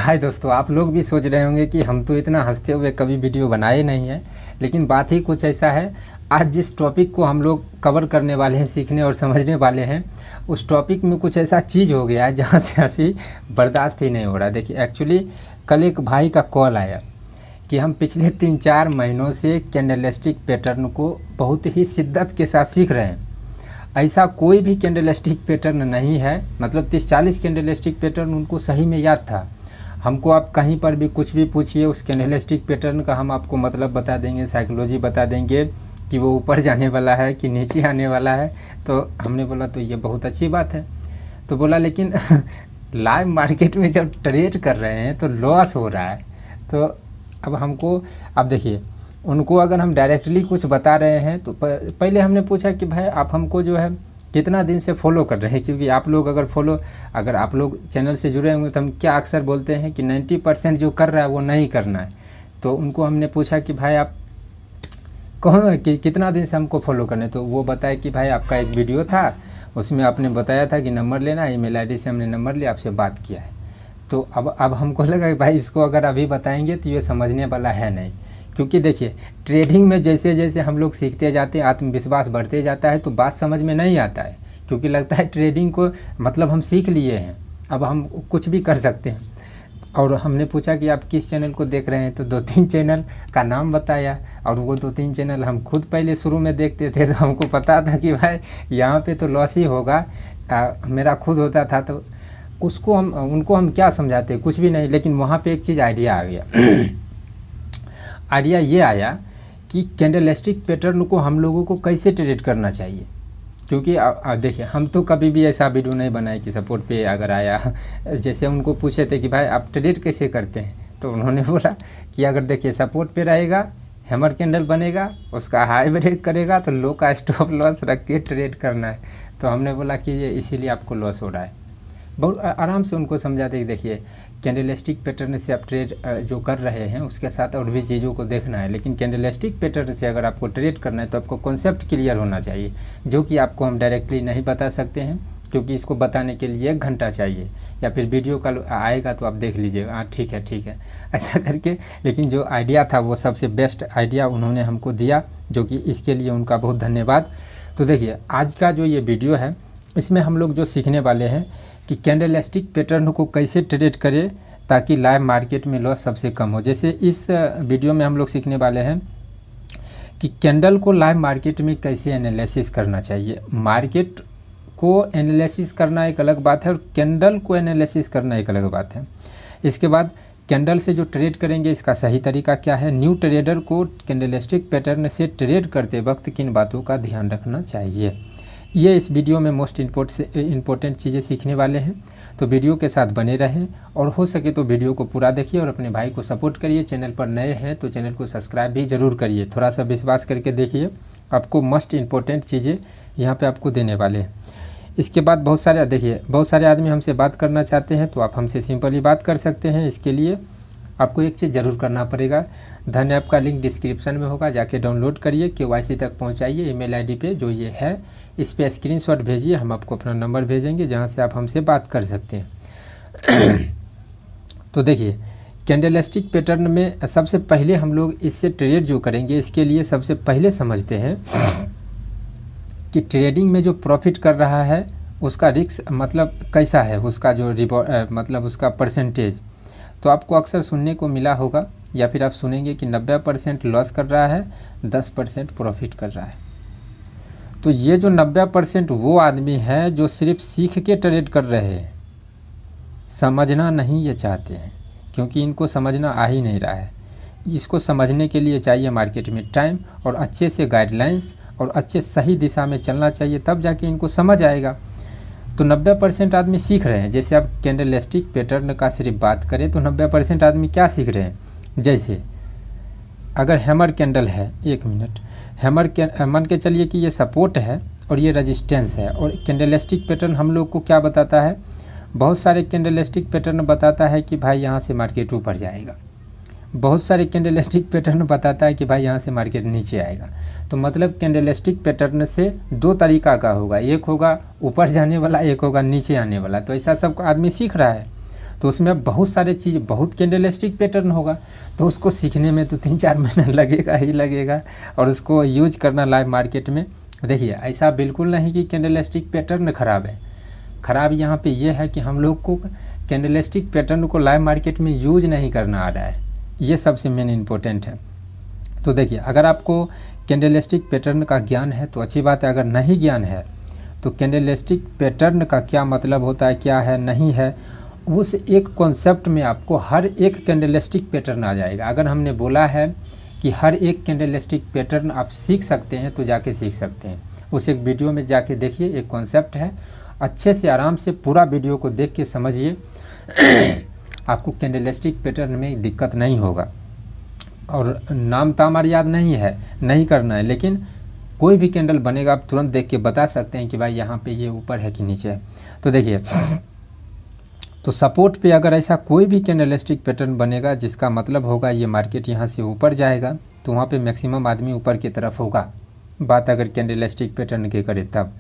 हाय दोस्तों, आप लोग भी सोच रहे होंगे कि हम तो इतना हंसते हुए कभी वीडियो बनाए नहीं हैं, लेकिन बात ही कुछ ऐसा है। आज जिस टॉपिक को हम लोग कवर करने वाले हैं, सीखने और समझने वाले हैं, उस टॉपिक में कुछ ऐसा चीज़ हो गया है जहाँ से हंसी बर्दाश्त ही नहीं हो रहा। देखिए, एक्चुअली कल एक भाई का कॉल आया कि हम पिछले 3-4 महीनों से कैंडलस्टिक पैटर्न को बहुत ही शिद्दत के साथ सीख रहे हैं। ऐसा कोई भी कैंडलस्टिक पैटर्न नहीं है, मतलब 30-40 कैंडलस्टिक पैटर्न उनको सही में याद था। हमको आप कहीं पर भी कुछ भी पूछिए, उस कैंडलस्टिक पैटर्न का हम आपको मतलब बता देंगे, साइकोलॉजी बता देंगे कि वो ऊपर जाने वाला है कि नीचे आने वाला है। तो हमने बोला तो ये बहुत अच्छी बात है। तो बोला लेकिन लाइव मार्केट में जब ट्रेड कर रहे हैं तो लॉस हो रहा है। तो अब हमको, अब देखिए, उनको अगर हम डायरेक्टली कुछ बता रहे हैं तो पहले हमने पूछा कि भाई आप हमको जो है कितना दिन से फॉलो कर रहे हैं, क्योंकि आप लोग अगर आप लोग चैनल से जुड़े होंगे तो हम क्या अक्सर बोलते हैं कि 90% जो कर रहा है वो नहीं करना है। तो उनको हमने पूछा कि भाई आप कौन कि कितना दिन से हमको फॉलो करना है। तो वो बताया कि भाई आपका एक वीडियो था, उसमें आपने बताया था कि नंबर लेना है, ईमेल आईडी से हमने नंबर लिया, आपसे बात किया है। तो अब हमको लगा कि भाई इसको अगर अभी बताएंगे तो ये समझने वाला है नहीं, क्योंकि देखिए ट्रेडिंग में जैसे जैसे हम लोग सीखते जाते हैं, आत्मविश्वास बढ़ते जाता है, तो बात समझ में नहीं आता है, क्योंकि लगता है ट्रेडिंग को मतलब हम सीख लिए हैं, अब हम कुछ भी कर सकते हैं। और हमने पूछा कि आप किस चैनल को देख रहे हैं, तो 2-3 चैनल का नाम बताया। और वो 2-3 चैनल हम खुद पहले शुरू में देखते थे, तो हमको पता था कि भाई यहाँ पे तो लॉस ही होगा। मेरा खुद होता था, तो उनको हम क्या समझाते, कुछ भी नहीं। लेकिन वहाँ पे एक चीज़ आइडिया आ गया। आइडिया ये आया कि कैंडलस्टिक पैटर्न को हम लोगों को कैसे ट्रेड करना चाहिए। क्योंकि देखिए, हम तो कभी भी ऐसा वीडियो नहीं बनाए कि सपोर्ट पे अगर आया, जैसे उनको पूछे थे कि भाई आप ट्रेड कैसे करते हैं, तो उन्होंने बोला कि अगर देखिए सपोर्ट पे रहेगा, हैमर कैंडल बनेगा, उसका हाई ब्रेक करेगा तो लो का स्टॉप लॉस रख के ट्रेड करना है। तो हमने बोला कि ये इसीलिए आपको लॉस हो रहा है। बहुत आराम से उनको समझाते कि देखिए कैंडलस्टिक पैटर्न से आप ट्रेड जो कर रहे हैं उसके साथ और भी चीज़ों को देखना है, लेकिन कैंडलस्टिक पैटर्न से अगर आपको ट्रेड करना है तो आपको कॉन्सेप्ट क्लियर होना चाहिए, जो कि आपको हम डायरेक्टली नहीं बता सकते हैं, क्योंकि इसको बताने के लिए 1 घंटा चाहिए, या फिर वीडियो कल आएगा तो आप देख लीजिएगा। हाँ ठीक है ऐसा करके। लेकिन जो आइडिया था वो सबसे बेस्ट आइडिया उन्होंने हमको दिया, जो कि इसके लिए उनका बहुत धन्यवाद। तो देखिए, आज का जो ये वीडियो है इसमें हम लोग जो सीखने वाले हैं कि कैंडलस्टिक पैटर्न को कैसे ट्रेड करें ताकि लाइव मार्केट में लॉस सबसे कम हो। जैसे इस वीडियो में हम लोग सीखने वाले हैं कि कैंडल को लाइव मार्केट में कैसे एनालिसिस करना चाहिए। मार्केट को एनालिसिस करना एक अलग बात है और कैंडल को एनालिसिस करना एक अलग बात है। इसके बाद कैंडल से जो ट्रेड करेंगे इसका सही तरीका क्या है। न्यू ट्रेडर को कैंडलस्टिक पैटर्न से ट्रेड करते वक्त किन बातों का ध्यान रखना चाहिए, ये इस वीडियो में मोस्ट इम्पोर्टेंट चीज़ें सीखने वाले हैं। तो वीडियो के साथ बने रहें और हो सके तो वीडियो को पूरा देखिए और अपने भाई को सपोर्ट करिए। चैनल पर नए हैं तो चैनल को सब्सक्राइब भी ज़रूर करिए। थोड़ा सा विश्वास करके देखिए, आपको मोस्ट इम्पोर्टेंट चीज़ें यहाँ पे आपको देने वाले हैं। इसके बाद बहुत सारे आदमी हमसे बात करना चाहते हैं, तो आप हमसे सिंपली बात कर सकते हैं। इसके लिए आपको एक चीज़ ज़रूर करना पड़ेगा। धन ऐप का लिंक डिस्क्रिप्शन में होगा, जाके डाउनलोड करिए, KYC तक पहुंचाइए ईमेल आईडी पे जो ये है, इस पे स्क्रीनशॉट भेजिए, हम आपको अपना नंबर भेजेंगे जहां से आप हमसे बात कर सकते हैं। तो देखिए, कैंडलस्टिक पैटर्न में सबसे पहले हम लोग इससे ट्रेड जो करेंगे, इसके लिए सबसे पहले समझते हैं कि ट्रेडिंग में जो प्रॉफिट कर रहा है उसका रिस्क मतलब कैसा है, उसका जो मतलब उसका परसेंटेज। तो आपको अक्सर सुनने को मिला होगा या फिर आप सुनेंगे कि 90% लॉस कर रहा है, 10% प्रॉफिट कर रहा है। तो ये जो 90% वो आदमी है जो सिर्फ सीख के ट्रेड कर रहे हैं, समझना नहीं ये चाहते हैं, क्योंकि इनको समझना आ ही नहीं रहा है। इसको समझने के लिए चाहिए मार्केट में टाइम और अच्छे से गाइडलाइंस और अच्छे सही दिशा में चलना चाहिए, तब जाके इनको समझ आएगा। तो 90% आदमी सीख रहे हैं। जैसे आप कैंडलस्टिक पैटर्न का सिर्फ बात करें तो 90% आदमी क्या सीख रहे हैं, जैसे अगर हैमर कैंडल है, 1 मिनट, मान के चलिए कि ये सपोर्ट है और ये रेजिस्टेंस है। और कैंडलस्टिक पैटर्न हम लोग को क्या बताता है, बहुत सारे कैंडलस्टिक पैटर्न बताता है कि भाई यहाँ से मार्केट ऊपर जाएगा, बहुत सारे कैंडलस्टिक पैटर्न बताता है कि भाई यहाँ से मार्केट नीचे आएगा। तो मतलब कैंडलस्टिक पैटर्न से 2 तरीका का होगा, एक होगा ऊपर जाने वाला, एक होगा नीचे आने वाला। तो ऐसा सब आदमी सीख रहा है। तो उसमें बहुत सारे चीज़, बहुत कैंडलस्टिक पैटर्न होगा, तो उसको सीखने में तो 3-4 महीना लगेगा ही लगेगा, और उसको यूज करना लाइव मार्केट में। देखिए ऐसा बिल्कुल नहीं कि कैंडलस्टिक पैटर्न ख़राब है, ख़राब यहाँ पे ये है कि हम लोग को कैंडलस्टिक पैटर्न को लाइव मार्केट में यूज नहीं करना आ रहा है, ये सबसे मेन इम्पोर्टेंट है। तो देखिए अगर आपको कैंडलस्टिक पैटर्न का ज्ञान है तो अच्छी बात है, अगर नहीं ज्ञान है तो कैंडलस्टिक पैटर्न का क्या मतलब होता है, क्या है नहीं है, उस एक कॉन्सेप्ट में आपको हर एक कैंडलस्टिक पैटर्न आ जाएगा। अगर हमने बोला है कि हर एक कैंडलस्टिक पैटर्न आप सीख सकते हैं तो जाके सीख सकते हैं, उस एक वीडियो में जाके देखिए, एक कॉन्सेप्ट है, अच्छे से आराम से पूरा वीडियो को देख के समझिए आपको कैंडलस्टिक पैटर्न में दिक्कत नहीं होगा। और नाम तामर याद नहीं है, नहीं करना है, लेकिन कोई भी कैंडल बनेगा आप तुरंत देख के बता सकते हैं कि भाई यहाँ पे ये ऊपर है कि नीचे है। तो देखिए, तो सपोर्ट पे अगर ऐसा कोई भी कैंडलस्टिक पैटर्न बनेगा जिसका मतलब होगा ये मार्केट यहाँ से ऊपर जाएगा, तो वहाँ पे मैक्सिमम आदमी ऊपर की तरफ होगा, बात अगर कैंडलस्टिक पैटर्न की करें तब।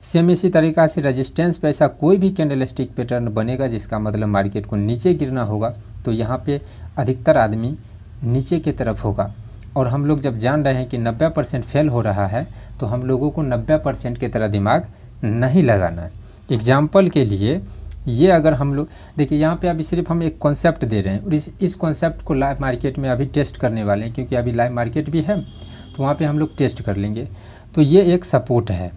सेम इसी तरीक़ा से रेजिस्टेंस पे ऐसा कोई भी कैंडलस्टिक पैटर्न बनेगा जिसका मतलब मार्केट को नीचे गिरना होगा, तो यहाँ पे अधिकतर आदमी नीचे की तरफ होगा। और हम लोग जब जान रहे हैं कि 90% फेल हो रहा है, तो हम लोगों को 90% की तरह दिमाग नहीं लगाना है। एग्जाम्पल के लिए ये अगर हम लोग देखिए, यहाँ पे अभी सिर्फ हम एक कॉन्सेप्ट दे रहे हैं, और इस कॉन्सेप्ट को लाइव मार्केट में अभी टेस्ट करने वाले हैं, क्योंकि अभी लाइव मार्केट भी है तो वहाँ पे हम लोग टेस्ट कर लेंगे। तो ये एक सपोर्ट है,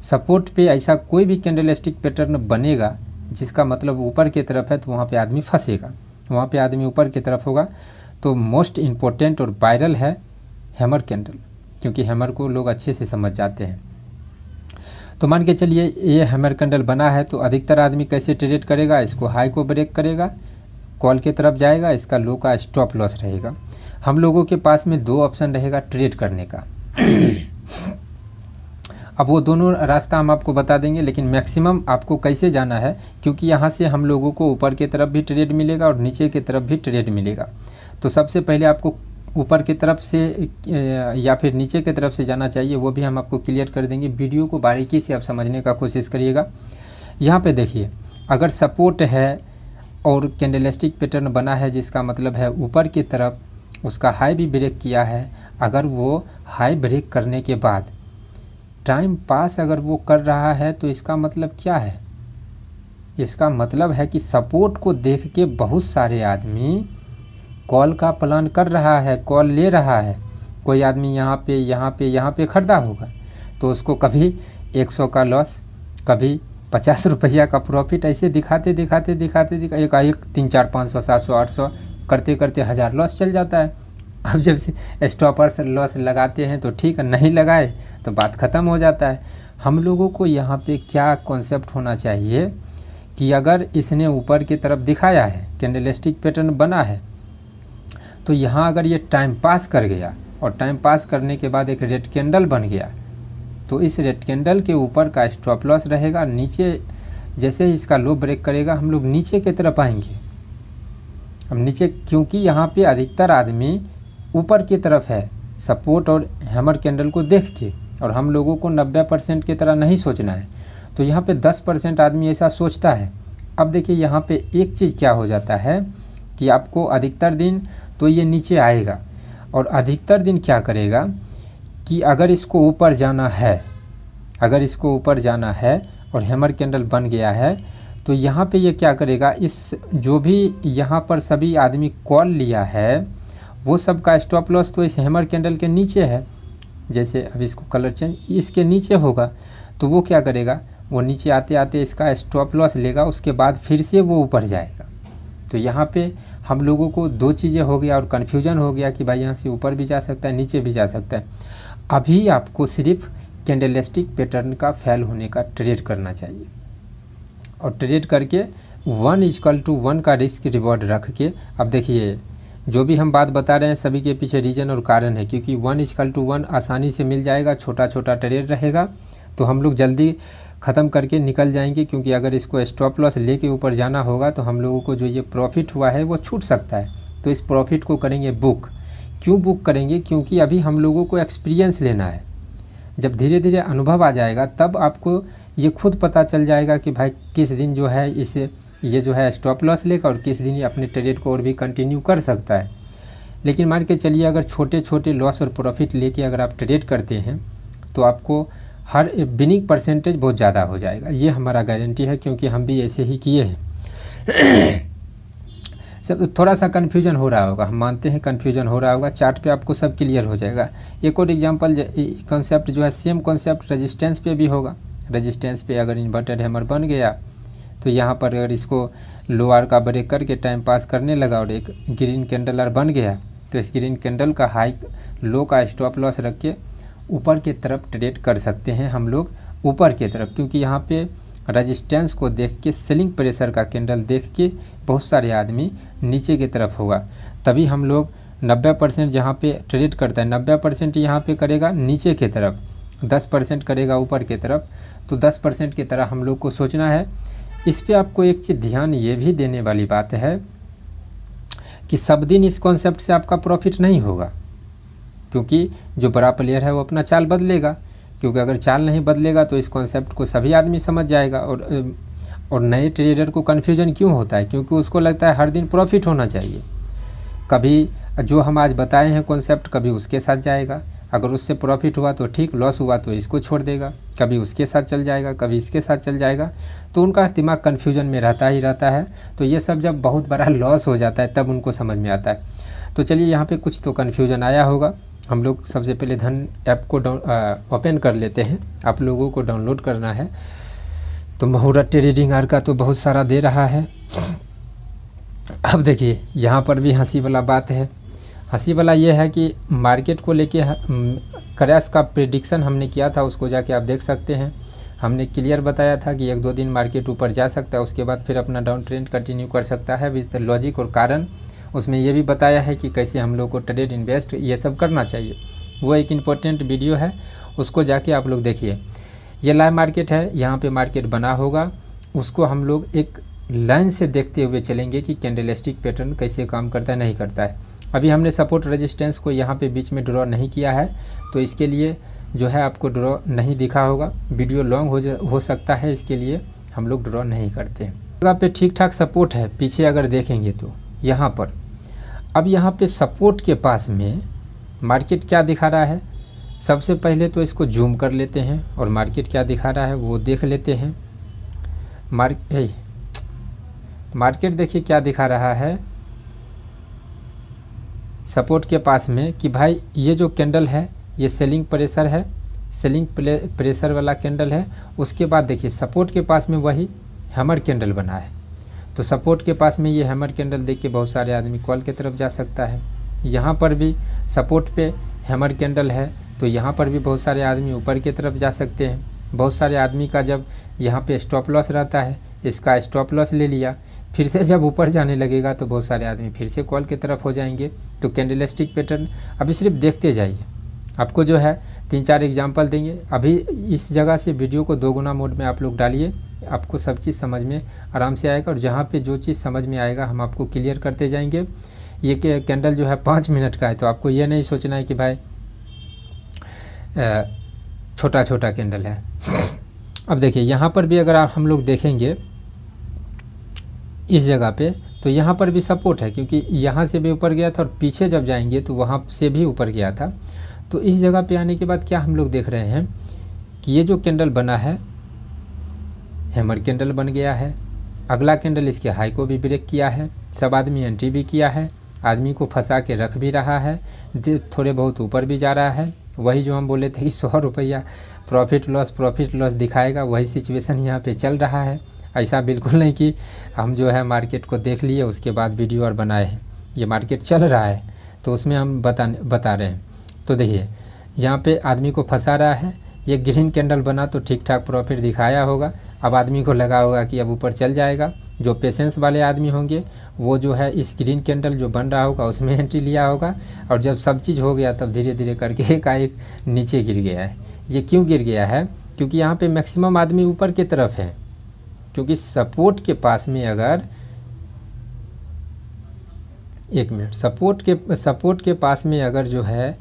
सपोर्ट पे ऐसा कोई भी कैंडलस्टिक पैटर्न बनेगा जिसका मतलब ऊपर की तरफ है, तो वहाँ पे आदमी फंसेगा, वहाँ पे आदमी ऊपर की तरफ होगा। तो मोस्ट इम्पोर्टेंट और वायरल है हैमर कैंडल, क्योंकि हैमर को लोग अच्छे से समझ जाते हैं। तो मान के चलिए ये हैमर कैंडल बना है, तो अधिकतर आदमी कैसे ट्रेड करेगा, इसको हाई को ब्रेक करेगा, कॉल की तरफ जाएगा, इसका लो का स्टॉप लॉस रहेगा। हम लोगों के पास में 2 ऑप्शन रहेगा ट्रेड करने का अब वो दोनों रास्ता हम आपको बता देंगे, लेकिन मैक्सिमम आपको कैसे जाना है, क्योंकि यहाँ से हम लोगों को ऊपर की तरफ भी ट्रेड मिलेगा और नीचे की तरफ भी ट्रेड मिलेगा। तो सबसे पहले आपको ऊपर की तरफ से या फिर नीचे की तरफ से जाना चाहिए, वो भी हम आपको क्लियर कर देंगे। वीडियो को बारीकी से आप समझने का कोशिश करिएगा। यहाँ पे देखिए, अगर सपोर्ट है और कैंडलस्टिक पैटर्न बना है जिसका मतलब है ऊपर की तरफ, उसका हाई भी ब्रेक किया है, अगर वो हाई ब्रेक करने के बाद टाइम पास अगर वो कर रहा है, तो इसका मतलब क्या है, इसका मतलब है कि सपोर्ट को देख के बहुत सारे आदमी कॉल का प्लान कर रहा है, कॉल ले रहा है। कोई आदमी यहाँ पे खरीदा होगा, तो उसको कभी 100 का लॉस, कभी 50 रुपया का प्रॉफिट, ऐसे दिखाते एक 3, 4, 500, 700, 800 करते करते 1000 लॉस चल जाता है। अब जब से स्टॉपर से लॉस लगाते हैं तो ठीक है, नहीं लगाए तो बात ख़त्म हो जाता है। हम लोगों को यहाँ पे क्या कॉन्सेप्ट होना चाहिए कि अगर इसने ऊपर की तरफ दिखाया है, कैंडलस्टिक पैटर्न बना है, तो यहाँ अगर ये टाइम पास कर गया और टाइम पास करने के बाद एक रेड कैंडल बन गया, तो इस रेड कैंडल के ऊपर का स्टॉप लॉस रहेगा। नीचे जैसे ही इसका लो ब्रेक करेगा, हम लोग नीचे की तरफ आएंगे। अब नीचे, क्योंकि यहाँ पे अधिकतर आदमी ऊपर की तरफ है सपोर्ट और हैमर कैंडल को देख के, और हम लोगों को 90% की तरह नहीं सोचना है, तो यहाँ पे 10% आदमी ऐसा सोचता है। अब देखिए यहाँ पे एक चीज़ क्या हो जाता है कि आपको अधिकतर दिन तो ये नीचे आएगा, और अधिकतर दिन क्या करेगा कि अगर इसको ऊपर जाना है, और हैमर कैंडल बन गया है, तो यहाँ पे ये क्या करेगा, इस जो भी यहाँ पर सभी आदमी कॉल लिया है, वो सब का स्टॉप लॉस तो इस हैमर कैंडल के नीचे है। जैसे अब इसको कलर चेंज, इसके नीचे होगा, तो वो क्या करेगा, वो नीचे आते आते इसका स्टॉप लॉस लेगा, उसके बाद फिर से वो ऊपर जाएगा। तो यहाँ पे हम लोगों को 2 चीज़ें हो गया और कन्फ्यूजन हो गया कि भाई यहाँ से ऊपर भी जा सकता है, नीचे भी जा सकता है। अभी आपको सिर्फ कैंडलस्टिक पैटर्न का फेल होने का ट्रेड करना चाहिए, और ट्रेड करके 1:1 का रिस्क रिवॉर्ड रख के, अब देखिए जो भी हम बात बता रहे हैं सभी के पीछे रीज़न और कारण है, क्योंकि 1:1 आसानी से मिल जाएगा, छोटा छोटा ट्रेड रहेगा, तो हम लोग जल्दी ख़त्म करके निकल जाएंगे। क्योंकि अगर इसको स्टॉप लॉस लेके ऊपर जाना होगा, तो हम लोगों को जो ये प्रॉफिट हुआ है वो छूट सकता है। तो इस प्रॉफिट को करेंगे बुक। क्यों बुक करेंगे, क्योंकि अभी हम लोगों को एक्सपीरियंस लेना है। जब धीरे धीरे अनुभव आ जाएगा, तब आपको ये खुद पता चल जाएगा कि भाई किस दिन जो है ये जो है स्टॉप लॉस लेगा और किस दिन ये अपने ट्रेड को और भी कंटिन्यू कर सकता है। लेकिन मान के चलिए अगर छोटे छोटे लॉस और प्रॉफिट लेके अगर आप ट्रेड करते हैं तो आपको हर विनिंग परसेंटेज बहुत ज़्यादा हो जाएगा, ये हमारा गारंटी है, क्योंकि हम भी ऐसे ही किए हैं। सब थोड़ा सा कन्फ्यूजन हो रहा होगा, हम मानते हैं कन्फ्यूजन हो रहा होगा, चार्ट पे आपको सब क्लियर हो जाएगा। एक और एग्जांपल कॉन्सेप्ट जो है सेम कॉन्सेप्ट रेजिस्टेंस पे भी होगा। रेजिस्टेंस पे अगर इन्वर्टेड हैमर बन गया तो यहाँ पर अगर इसको लोअर का ब्रेक करके टाइम पास करने लगा और एक ग्रीन कैंडल बन गया तो इस ग्रीन कैंडल का हाई लो का स्टॉप लॉस रख के ऊपर की तरफ ट्रेड कर सकते हैं हम लोग, ऊपर की तरफ, क्योंकि यहाँ पे रेजिस्टेंस को देख के सेलिंग प्रेशर का कैंडल देख के बहुत सारे आदमी नीचे की तरफ होगा, तभी हम लोग 90% जहाँ पे ट्रेड करता है 90% यहाँ पे करेगा नीचे की तरफ, 10% करेगा ऊपर की तरफ। तो 10% की तरह हम लोग को सोचना है। इस पे आपको एक चीज़ ध्यान ये भी देने वाली बात है कि सब दिन इस कॉन्सेप्ट से आपका प्रॉफिट नहीं होगा, क्योंकि जो बड़ा प्लेयर है वो अपना चाल बदलेगा, क्योंकि अगर चाल नहीं बदलेगा तो इस कॉन्सेप्ट को सभी आदमी समझ जाएगा। और नए ट्रेडर को कन्फ्यूजन क्यों होता है, क्योंकि उसको लगता है हर दिन प्रॉफिट होना चाहिए। कभी जो हम आज बताए हैं कॉन्सेप्ट कभी उसके साथ जाएगा, अगर उससे प्रॉफिट हुआ तो ठीक, लॉस हुआ तो इसको छोड़ देगा, कभी उसके साथ चल जाएगा, कभी इसके साथ चल जाएगा, तो उनका दिमाग कन्फ्यूजन में रहता ही रहता है। तो ये सब जब बहुत बड़ा लॉस हो जाता है तब उनको समझ में आता है। तो चलिए यहाँ पे कुछ तो कन्फ्यूजन आया होगा। हम लोग सबसे पहले धन ऐप को ओपन कर लेते हैं, आप लोगों को डाउनलोड करना है। तो मुहूर्त ट्रेडिंग आर का तो बहुत सारा दे रहा है। अब देखिए यहाँ पर भी हंसी वाला बात है। हंसी वाला ये है कि मार्केट को लेके क्रैश का प्रेडिक्शन हमने किया था, उसको जाके आप देख सकते हैं। हमने क्लियर बताया था कि 1-2 दिन मार्केट ऊपर जा सकता है, उसके बाद फिर अपना डाउन ट्रेंड कंटिन्यू कर सकता है विद लॉजिक और कारण। उसमें ये भी बताया है कि कैसे हम लोग को ट्रेड इन्वेस्ट ये सब करना चाहिए। वो एक इम्पोर्टेंट वीडियो है, उसको जाके आप लोग देखिए। ये लाइव मार्केट है, यहाँ पे मार्केट बना होगा, उसको हम लोग एक लाइन से देखते हुए चलेंगे कि कैंडलस्टिक पैटर्न कैसे काम करता है नहीं करता है। अभी हमने सपोर्ट रेजिस्टेंस को यहाँ पे बीच में ड्रॉ नहीं किया है, तो इसके लिए जो है आपको ड्रॉ नहीं दिखा होगा, वीडियो लॉन्ग हो सकता है, इसके लिए हम लोग ड्रॉ नहीं करते। जगह पे ठीक ठाक सपोर्ट है, पीछे अगर देखेंगे तो यहाँ पर। अब यहाँ पे सपोर्ट के पास में मार्केट क्या दिखा रहा है, सबसे पहले तो इसको जूम कर लेते हैं और मार्केट क्या दिखा रहा है वो देख लेते हैं। मार्केट देखिए क्या दिखा रहा है सपोर्ट के पास में कि भाई ये जो कैंडल है ये सेलिंग प्रेशर है, सेलिंग प्रेशर वाला कैंडल है। उसके बाद देखिए सपोर्ट के पास में वही हैमर कैंडल बना है, तो सपोर्ट के पास में ये हैमर कैंडल देख के बहुत सारे आदमी कॉल की तरफ जा सकता है। यहाँ पर भी सपोर्ट पे हैमर कैंडल है, तो यहाँ पर भी बहुत सारे आदमी ऊपर की तरफ जा सकते हैं। बहुत सारे आदमी का जब यहाँ पे स्टॉप लॉस रहता है, इसका स्टॉप लॉस ले लिया, फिर से जब ऊपर जाने लगेगा तो बहुत सारे आदमी फिर से कॉल की तरफ हो जाएंगे। तो कैंडलस्टिक पैटर्न अभी सिर्फ देखते जाइए, आपको जो है 3-4 एग्जांपल देंगे। अभी इस जगह से वीडियो को 2 गुना मोड में आप लोग डालिए, आपको सब चीज़ समझ में आराम से आएगा। और जहाँ पे जो चीज़ समझ में आएगा हम आपको क्लियर करते जाएंगे। ये कैंडल जो है 5 मिनट का है, तो आपको ये नहीं सोचना है कि भाई छोटा छोटा कैंडल है। अब देखिए यहाँ पर भी अगर हम लोग देखेंगे इस जगह पे, तो यहाँ पर भी सपोर्ट है, क्योंकि यहाँ से भी ऊपर गया था और पीछे जब जाएंगे तो वहाँ से भी ऊपर गया था। तो इस जगह पे आने के बाद क्या हम लोग देख रहे हैं कि ये जो कैंडल बना है हैमर कैंडल बन गया है। अगला कैंडल इसके हाई को भी ब्रेक किया है, सब आदमी एंट्री भी किया है, आदमी को फंसा के रख भी रहा है, थोड़े बहुत ऊपर भी जा रहा है। वही जो हम बोले थे कि 100 रुपया प्रॉफिट लॉस दिखाएगा, वही सिचुएशन यहाँ पे चल रहा है। ऐसा बिल्कुल नहीं कि हम जो है मार्केट को देख लिए उसके बाद वीडियो और बनाए हैं। ये मार्केट चल रहा है तो उसमें हम बता रहे हैं। तो देखिए यहाँ पे आदमी को फंसा रहा है, ये ग्रीन कैंडल बना तो ठीक ठाक प्रॉफिट दिखाया होगा। अब आदमी को लगा होगा कि अब ऊपर चल जाएगा। जो पेशेंस वाले आदमी होंगे वो जो है इस ग्रीन कैंडल जो बन रहा होगा उसमें एंट्री लिया होगा, और जब सब चीज़ हो गया तब धीरे धीरे करके एकाएक नीचे गिर गया है। ये क्यों गिर गया है, क्योंकि यहाँ पे मैक्सिमम आदमी ऊपर की तरफ है, क्योंकि सपोर्ट के पास में अगर सपोर्ट के पास में अगर जो है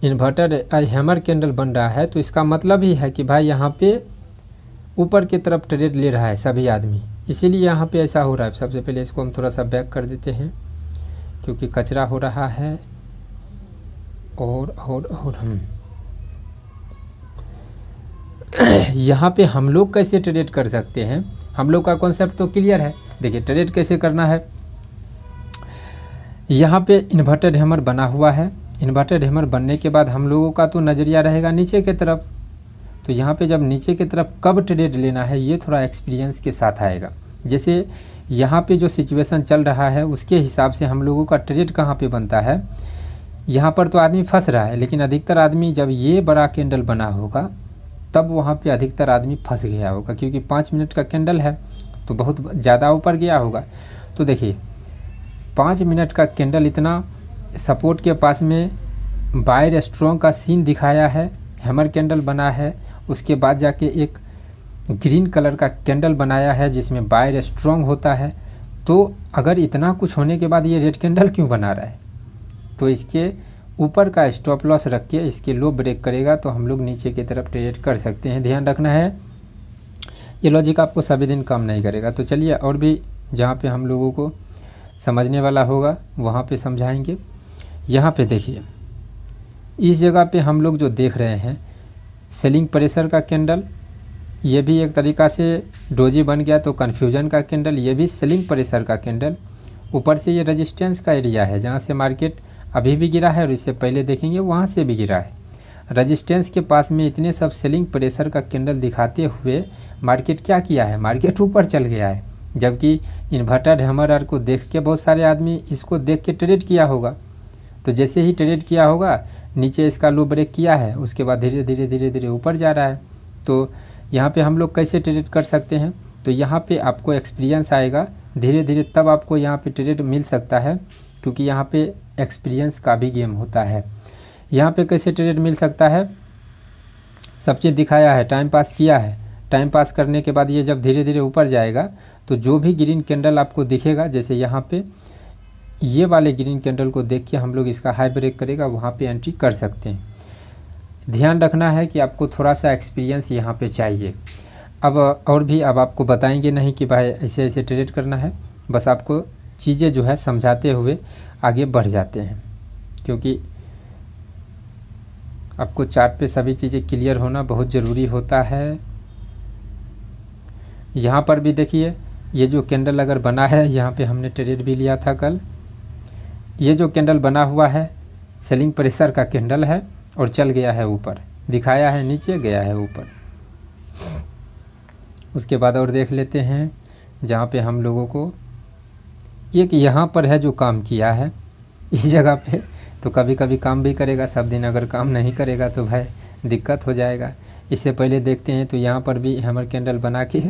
इन्वर्टर हैमर कैंडल बन रहा है, तो इसका मतलब ही है कि भाई यहाँ पे ऊपर की तरफ ट्रेड ले रहा है सभी आदमी, इसीलिए यहाँ पे ऐसा हो रहा है। सबसे पहले इसको हम थोड़ा सा बैक कर देते हैं क्योंकि कचरा हो रहा है। और हम यहाँ पे हम लोग कैसे ट्रेड कर सकते हैं, हम लोग का कॉन्सेप्ट तो क्लियर है। देखिए ट्रेड कैसे करना है। यहाँ पे इन्वर्टेड हैमर बना हुआ है। इन्वर्टेड हैमर बनने के बाद हम लोगों का तो नज़रिया रहेगा नीचे की तरफ। तो यहाँ पे जब नीचे की तरफ कब ट्रेड लेना है ये थोड़ा एक्सपीरियंस के साथ आएगा। जैसे यहाँ पे जो सिचुएशन चल रहा है उसके हिसाब से हम लोगों का ट्रेड कहाँ पे बनता है। यहाँ पर तो आदमी फंस रहा है, लेकिन अधिकतर आदमी जब ये बड़ा कैंडल बना होगा तब वहाँ पे अधिकतर आदमी फंस गया होगा, क्योंकि 5 मिनट का कैंडल है तो बहुत ज़्यादा ऊपर गया होगा। तो देखिए 5 मिनट का कैंडल इतना सपोर्ट के पास में बायर स्ट्रॉन्ग का सीन दिखाया है, हैमर कैंडल बना है, उसके बाद जाके एक ग्रीन कलर का कैंडल बनाया है जिसमें बायर स्ट्रॉन्ग होता है। तो अगर इतना कुछ होने के बाद ये रेड कैंडल क्यों बना रहा है, तो इसके ऊपर का स्टॉप लॉस रख के इसके लो ब्रेक करेगा तो हम लोग नीचे की तरफ ट्रेड कर सकते हैं। ध्यान रखना है, ये लॉजिक आपको सभी दिन काम नहीं करेगा। तो चलिए और भी जहाँ पे हम लोगों को समझने वाला होगा वहाँ पे समझाएंगे। यहाँ पे देखिए इस जगह पे हम लोग जो देख रहे हैं सेलिंग प्रेशर का कैंडल, ये भी एक तरीक़ा से डोजी बन गया तो कन्फ्यूजन का कैंडल, ये भी सेलिंग प्रेशर का कैंडल। ऊपर से ये रेजिस्टेंस का एरिया है जहाँ से मार्केट अभी भी गिरा है और इससे पहले देखेंगे वहाँ से भी गिरा है। रेजिस्टेंस के पास में इतने सब सेलिंग प्रेशर का कैंडल दिखाते हुए मार्केट क्या किया है, मार्केट ऊपर चल गया है। जबकि इन्वर्टेड हैमर को देख के बहुत सारे आदमी इसको देख के ट्रेड किया होगा। तो जैसे ही ट्रेड किया होगा नीचे इसका लो ब्रेक किया है, उसके बाद धीरे धीरे ऊपर जा रहा है। तो यहाँ पे हम लोग कैसे ट्रेड कर सकते हैं, तो यहाँ पे आपको एक्सपीरियंस आएगा धीरे धीरे, तब आपको यहाँ पे ट्रेड मिल सकता है, क्योंकि यहाँ पे एक्सपीरियंस का भी गेम होता है। यहाँ पे कैसे ट्रेड मिल सकता है, सब चीज़ दिखाया है, टाइम पास किया है। टाइम पास करने के बाद ये जब धीरे धीरे ऊपर जाएगा तो जो भी ग्रीन कैंडल आपको दिखेगा, जैसे यहाँ पे ये वाले ग्रीन कैंडल को देख के हम लोग इसका हाई ब्रेक करेगा, वहाँ पे एंट्री कर सकते हैं। ध्यान रखना है कि आपको थोड़ा सा एक्सपीरियंस यहाँ पे चाहिए। अब और भी अब आपको बताएंगे नहीं कि भाई ऐसे ऐसे ट्रेड करना है, बस आपको चीज़ें जो है समझाते हुए आगे बढ़ जाते हैं, क्योंकि आपको चार्ट पे सभी चीज़ें क्लियर होना बहुत ज़रूरी होता है। यहाँ पर भी देखिए ये जो कैंडल अगर बना है, यहाँ पे हमने ट्रेड भी लिया था कल, ये जो कैंडल बना हुआ है सेलिंग प्रेशर का कैंडल है और चल गया है ऊपर, दिखाया है नीचे गया है ऊपर। उसके बाद और देख लेते हैं जहाँ पे हम लोगों को एक यहाँ पर है जो काम किया है इस जगह पे, तो कभी कभी काम भी करेगा, सब दिन अगर काम नहीं करेगा तो भाई दिक्कत हो जाएगा। इससे पहले देखते हैं तो यहाँ पर भी हैमर कैंडल बना के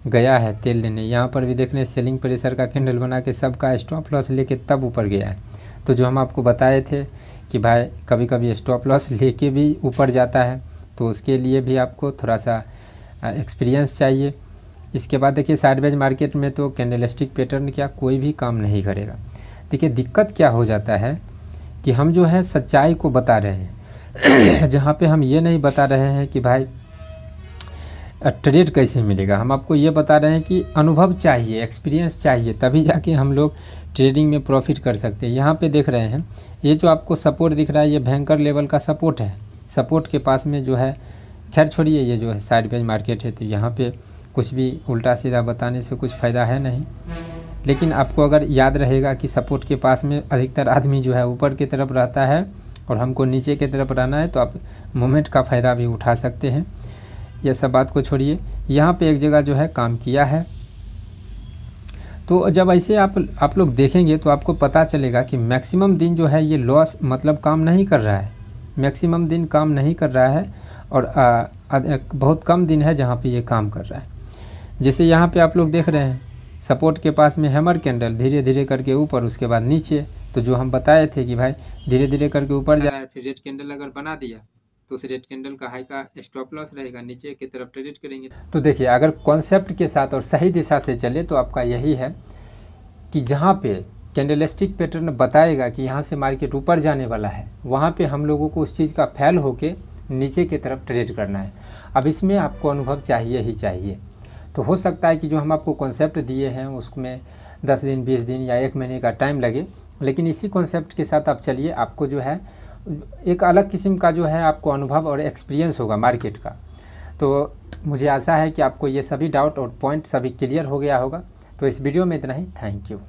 गया है तेल लेने, यहाँ पर भी देख रहे हैं सेलिंग प्रेशर का कैंडल बना के सबका स्टॉप लॉस लेके तब ऊपर गया है। तो जो हम आपको बताए थे कि भाई कभी कभी स्टॉप लॉस लेके भी ऊपर जाता है, तो उसके लिए भी आपको थोड़ा सा एक्सपीरियंस चाहिए। इसके बाद देखिए साइडवेज मार्केट में तो कैंडलस्टिक पैटर्न क्या कोई भी काम नहीं करेगा। देखिए दिक्कत क्या हो जाता है कि हम जो है सच्चाई को बता रहे हैं जहाँ पे हम ये नहीं बता रहे हैं कि भाई ट्रेड कैसे मिलेगा, हम आपको ये बता रहे हैं कि अनुभव चाहिए, एक्सपीरियंस चाहिए, तभी जाके हम लोग ट्रेडिंग में प्रॉफिट कर सकते हैं। यहाँ पे देख रहे हैं ये जो आपको सपोर्ट दिख रहा है ये भयंकर लेवल का सपोर्ट है। सपोर्ट के पास में जो है, खैर छोड़िए, ये जो है साइडवेज मार्केट है तो यहाँ पे कुछ भी उल्टा सीधा बताने से कुछ फ़ायदा है नहीं। लेकिन आपको अगर याद रहेगा कि सपोर्ट के पास में अधिकतर आदमी जो है ऊपर की तरफ रहता है और हमको नीचे की तरफ रहना है, तो आप मोमेंट का फ़ायदा भी उठा सकते हैं। यह सब बात को छोड़िए, यहाँ पे एक जगह जो है काम किया है, तो जब ऐसे आप लोग देखेंगे तो आपको पता चलेगा कि मैक्सिमम दिन जो है ये लॉस मतलब काम नहीं कर रहा है, मैक्सिमम दिन काम नहीं कर रहा है और बहुत कम दिन है जहाँ पे ये काम कर रहा है। जैसे यहाँ पे आप लोग देख रहे हैं सपोर्ट के पास में हैमर कैंडल धीरे धीरे करके ऊपर, उसके बाद नीचे, तो जो हम बताए थे कि भाई धीरे धीरे करके ऊपर जा रहा है, फिर रेड कैंडल अगर बना दिया तो उस रेड कैंडल का हाई का स्टॉप लॉस रहेगा, नीचे की तरफ ट्रेड करेंगे। तो देखिए अगर कॉन्सेप्ट के साथ और सही दिशा से चले तो आपका यही है कि जहाँ पे कैंडलस्टिक पैटर्न बताएगा कि यहाँ से मार्केट ऊपर जाने वाला है, वहाँ पे हम लोगों को उस चीज़ का फेल होके नीचे की तरफ ट्रेड करना है। अब इसमें आपको अनुभव चाहिए ही चाहिए। तो हो सकता है कि जो हम आपको कॉन्सेप्ट दिए हैं उसमें 10 दिन 20 दिन या 1 महीने का टाइम लगे, लेकिन इसी कॉन्सेप्ट के साथ आप चलिए, आपको जो है एक अलग किस्म का जो है आपको अनुभव और एक्सपीरियंस होगा मार्केट का। तो मुझे आशा है कि आपको ये सभी डाउट और पॉइंट सभी क्लियर हो गया होगा। तो इस वीडियो में इतना ही। Thank you.